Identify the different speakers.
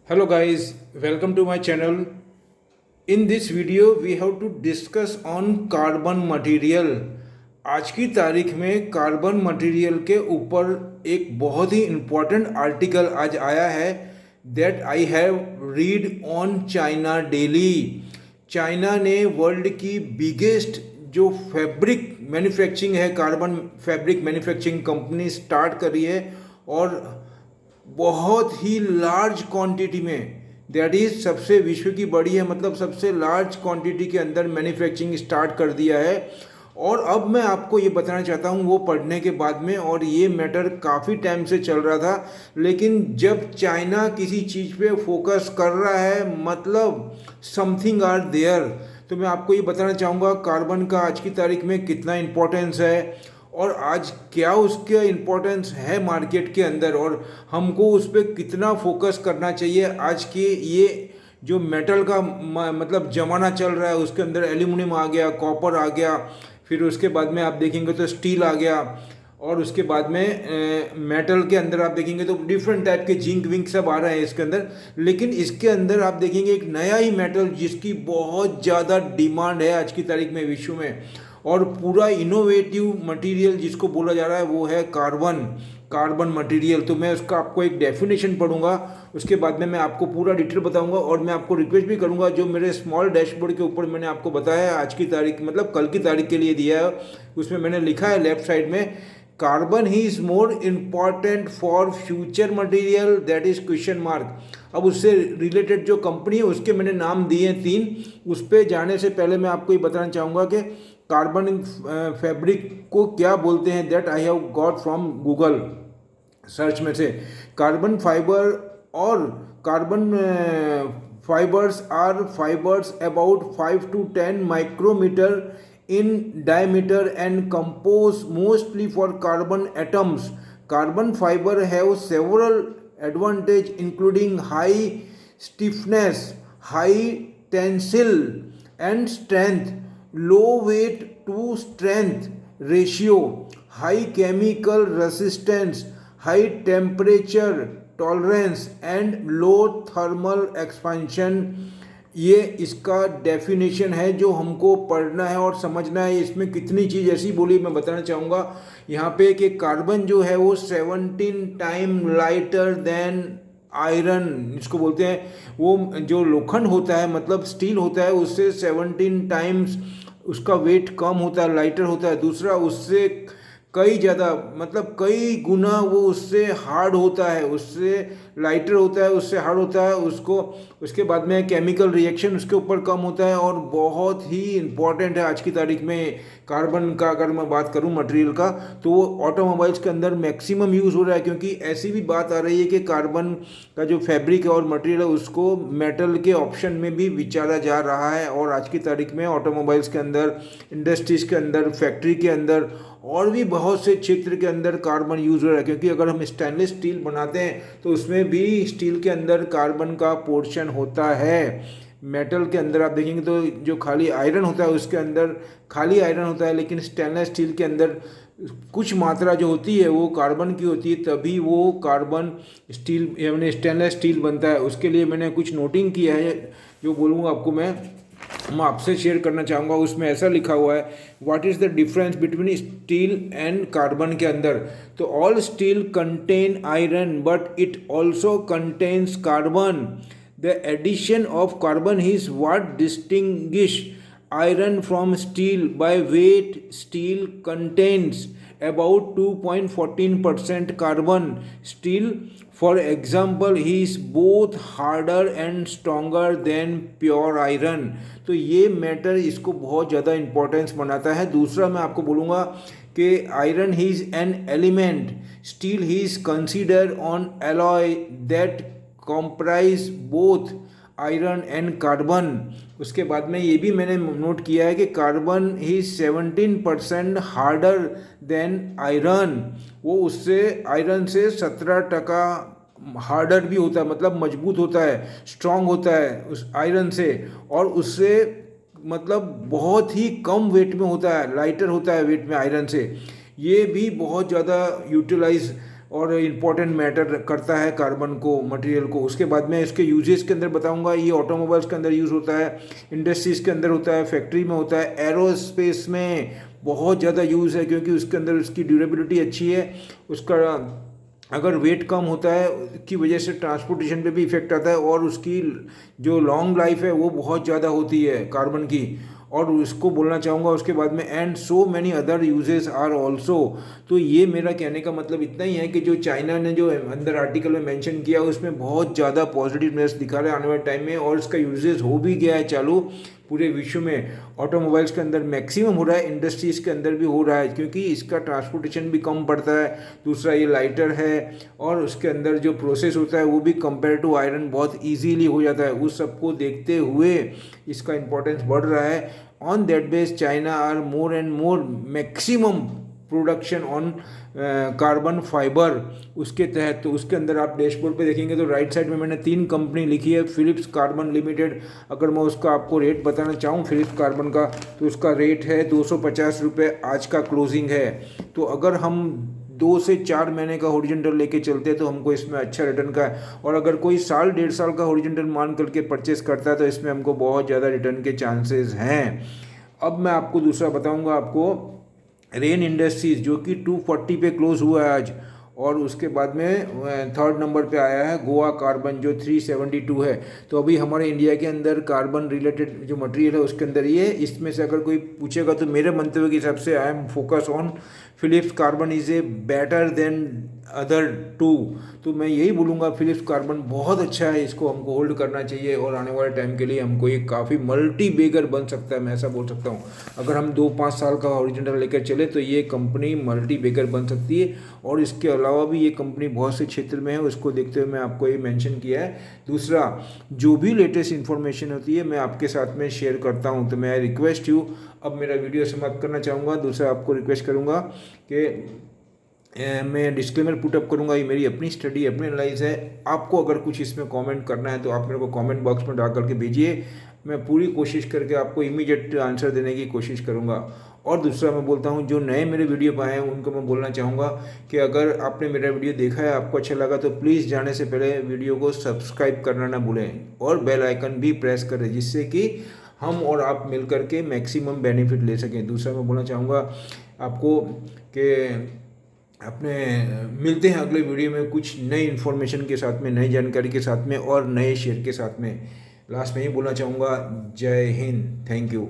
Speaker 1: Hello guys, welcome to my channel. In this video we have to discuss on carbon material. आज की तारीख में carbon material के ऊपर एक बहुत ही इम्पोर्टेंट आर्टिकल आज आया है that I have read on China daily. China ने वर्ल्ड की बिगेस्ट जो फैब्रिक मैन्युफैक्चरिंग है, carbon fabric manufacturing company start करी है और बहुत ही लार्ज क्वांटिटी में, दैट इज सबसे विश्व की बड़ी है, मतलब सबसे लार्ज क्वांटिटी के अंदर मैन्युफैक्चरिंग स्टार्ट कर दिया है। और अब मैं आपको ये बताना चाहता हूँ वो पढ़ने के बाद में, और ये मैटर काफ़ी टाइम से चल रहा था, लेकिन जब चाइना किसी चीज़ पे फोकस कर रहा है मतलब समथिंग आर देयर, तो मैं आपको ये बताना चाहूँगा कार्बन का आज की तारीख में कितना इम्पोर्टेंस है और आज क्या उसका इम्पोर्टेंस है मार्केट के अंदर, और हमको उस पर कितना फोकस करना चाहिए। आज के ये जो मेटल का मतलब ज़माना चल रहा है, उसके अंदर एल्यूमिनियम आ गया, कॉपर आ गया, फिर उसके बाद में आप देखेंगे तो स्टील आ गया, और उसके बाद में मेटल के अंदर आप देखेंगे तो डिफरेंट टाइप के जिंक विंक सब आ रहे हैं इसके अंदर। लेकिन इसके अंदर आप देखेंगे एक नया ही मेटल जिसकी बहुत ज़्यादा डिमांड है आज की तारीख में विश्व में, और पूरा इनोवेटिव मटेरियल जिसको बोला जा रहा है वो है कार्बन मटेरियल। तो मैं उसका आपको एक डेफिनेशन पढ़ूंगा, उसके बाद में मैं आपको पूरा डिटेल बताऊंगा, और मैं आपको रिक्वेस्ट भी करूंगा जो मेरे स्मॉल डैशबोर्ड के ऊपर मैंने आपको बताया है आज की तारीख मतलब कल की तारीख के लिए दिया है, उसमें मैंने लिखा है लेफ्ट साइड में carbon he is more important for future material that is question mark. अब उससे रिलेटेड जो कंपनी है उसके मैंने नाम दिए हैं 3। उस पर जाने से पहले मैं आपको ये बताना चाहूँगा कि कार्बन फैब्रिक को क्या बोलते हैं, that I have got from Google search में से। कार्बन फाइबर और carbon fibers are fibers about 5 to 10 micrometer in diameter and composed mostly for carbon atoms. Carbon fiber have several advantages including high stiffness, high tensile and strength, low weight to strength ratio, high chemical resistance, high temperature tolerance and low thermal expansion। ये इसका definition है जो हमको पढ़ना है और समझना है। इसमें कितनी चीज़ ऐसी बोली मैं बताना चाहूँगा यहाँ पे कि कार्बन जो है वो 17 टाइम लाइटर देन आयरन, इसको बोलते हैं, वो जो लोखंड होता है मतलब स्टील होता है उससे 17 टाइम्स उसका वेट कम होता है, लाइटर होता है। दूसरा उससे कई ज़्यादा मतलब कई गुना वो उससे हार्ड होता है, उससे लाइटर होता है, उससे हार्ड होता है उसको। उसके बाद में केमिकल रिएक्शन उसके ऊपर कम होता है, और बहुत ही इम्पॉर्टेंट है आज की तारीख में कार्बन का। अगर मैं बात करूं मटेरियल का तो वो ऑटोमोबाइल्स के अंदर मैक्सिमम यूज़ हो रहा है, क्योंकि ऐसी भी बात आ रही है कि कार्बन का जो फैब्रिक है और मटेरियल है उसको मेटल के ऑप्शन में भी विचारा जा रहा है। और आज की तारीख में ऑटोमोबाइल्स के अंदर, इंडस्ट्रीज़ के अंदर, फैक्ट्री के अंदर और भी बहुत से क्षेत्र के अंदर कार्बन यूज हो रहा है, क्योंकि अगर हम स्टेनलेस स्टील बनाते हैं तो उसमें भी स्टील के अंदर कार्बन का पोर्शन होता है। मेटल के अंदर आप देखेंगे तो जो खाली आयरन होता है उसके अंदर खाली आयरन होता है, लेकिन स्टेनलेस स्टील के अंदर कुछ मात्रा जो होती है वो कार्बन की होती है, तभी वो कार्बन स्टील यानी स्टेनलेस स्टील बनता है। उसके लिए मैंने कुछ नोटिंग किया है जो बोलूँगा आपको मैं आपसे शेयर करना चाहूँगा। उसमें ऐसा लिखा हुआ है what is the difference between steel and carbon के अंदर। तो all steel contain iron but it also contains carbon. The addition of carbon is what distinguish iron from steel by weight. Steel contains about 2.14% carbon. Steel, for example, is both harder and stronger than pure iron. तो ये matter इसको बहुत ज़्यादा importance बनाता है। दूसरा मैं आपको बोलूँगा कि iron is an element, steel is consider on alloy that comprise both iron and carbon. उसके बाद में ये भी मैंने नोट किया है कि कार्बन ही 17% हार्डर देन आयरन, वो उससे आयरन से 17% हार्डर भी होता है, मतलब मजबूत होता है, स्ट्रांग होता है उस आयरन से, और उससे मतलब बहुत ही कम वेट में होता है, लाइटर होता है वेट में आयरन से। ये भी बहुत ज़्यादा यूटिलाइज और इम्पोर्टेंट मैटर करता है कार्बन को, मटेरियल को। उसके बाद में इसके यूजेस के अंदर बताऊंगा। ये ऑटोमोबाइल्स के अंदर यूज़ होता है, इंडस्ट्रीज़ के अंदर होता है, फैक्ट्री में होता है, एरोस्पेस में बहुत ज़्यादा यूज़ है, क्योंकि उसके अंदर उसकी ड्यूरेबिलिटी अच्छी है। उसका अगर वेट कम होता है की वजह से ट्रांसपोर्टेशन पे भी इफेक्ट आता है, और उसकी जो लॉन्ग लाइफ है वो बहुत ज़्यादा होती है कार्बन की, और उसको बोलना चाहूँगा उसके बाद में and so many other uses are also. तो ये मेरा कहने का मतलब इतना ही है कि जो चाइना ने जो अंदर आर्टिकल में मेंशन किया उसमें बहुत ज़्यादा पॉजिटिवनेस दिखा रहा है आने वाले टाइम में, और इसका यूजेस हो भी गया है चालू पूरे विश्व में। ऑटोमोबाइल्स के अंदर मैक्सिमम हो रहा है, इंडस्ट्रीज़ के अंदर भी हो रहा है, क्योंकि इसका ट्रांसपोर्टेशन भी कम पड़ता है। दूसरा ये लाइटर है, और उसके अंदर जो प्रोसेस होता है वो भी कंपेयर टू आयरन बहुत इजीली हो जाता है। उस सबको देखते हुए इसका इंपॉर्टेंस बढ़ रहा है। On that base China are more and more maximum production on carbon fiber उसके तहत। तो उसके अंदर आप डैशबोर्ड पे देखेंगे तो राइट साइड में मैंने 3 कंपनी लिखी है। फिलिप्स कार्बन लिमिटेड, अगर मैं उसका आपको रेट बताना चाहूँ फिलिप्स कार्बन का, तो उसका रेट है 250 रुपये, आज का क्लोजिंग है। तो अगर हम 2 से 4 महीने का हॉरिजॉन्टल लेके चलते हैं तो हमको इसमें अच्छा रिटर्न का है, और अगर कोई साल 1.5 साल का हॉरिजॉन्टल मान करके परचेस करता है तो इसमें हमको बहुत ज़्यादा रिटर्न के चांसेस हैं। अब मैं आपको दूसरा बताऊंगा आपको रेन इंडस्ट्रीज़, जो कि 240 पे क्लोज हुआ है आज, और उसके बाद में 3rd नंबर पे आया है गोवा कार्बन जो 372 है। तो अभी हमारे इंडिया के अंदर कार्बन रिलेटेड जो मटेरियल है उसके अंदर ये, इसमें से अगर कोई पूछेगा तो मेरे मंतव्य के हिसाब से I am focus on Philips carbon is a better than other 2। तो मैं यही बोलूँगा फिलिप्स कार्बन बहुत अच्छा है, इसको हमको होल्ड करना चाहिए, और आने वाले टाइम के लिए हमको ये काफ़ी मल्टी बेगर बन सकता है, मैं ऐसा बोल सकता हूँ। अगर हम 2-5 साल का हॉरिजॉन्टल लेकर चले तो ये कंपनी मल्टी बेगर बन सकती है, और इसके अलावा भी ये कंपनी बहुत से क्षेत्र में है, उसको देखते हुए मैं आपको ये मेंशन किया है। दूसरा, जो भी लेटेस्ट इन्फॉर्मेशन होती है मैं आपके साथ में शेयर करता हूँ। तो मैं रिक्वेस्ट यू, अब मेरा वीडियो समाप्त करना चाहूँगा। दूसरा आपको रिक्वेस्ट करूँगा कि मैं डिस्क्लेमर पुटअप करूँगा, ये मेरी अपनी स्टडी अपनी एनालाइज है। आपको अगर कुछ इसमें कमेंट करना है तो आप मेरे को कमेंट बॉक्स में डाल करके भेजिए, मैं पूरी कोशिश करके आपको इमीडिएट आंसर देने की कोशिश करूँगा। और दूसरा मैं बोलता हूँ, जो नए मेरे वीडियो पर आए हैं उनको मैं बोलना चाहूँगा कि अगर आपने मेरा वीडियो देखा है, आपको अच्छा लगा, तो प्लीज़ जाने से पहले वीडियो को सब्सक्राइब करना ना भूलें, और बेल आइकन भी प्रेस करें, जिससे कि हम और आप मिल करके मैक्सिमम बेनिफिट ले सकें। दूसरा मैं बोलना चाहूँगा आपको कि अपने मिलते हैं अगले वीडियो में कुछ नई इन्फॉर्मेशन के साथ में, नई जानकारी के साथ में, और नए शेयर के साथ में। लास्ट में ही बोलना चाहूँगा, जय हिंद, थैंक यू।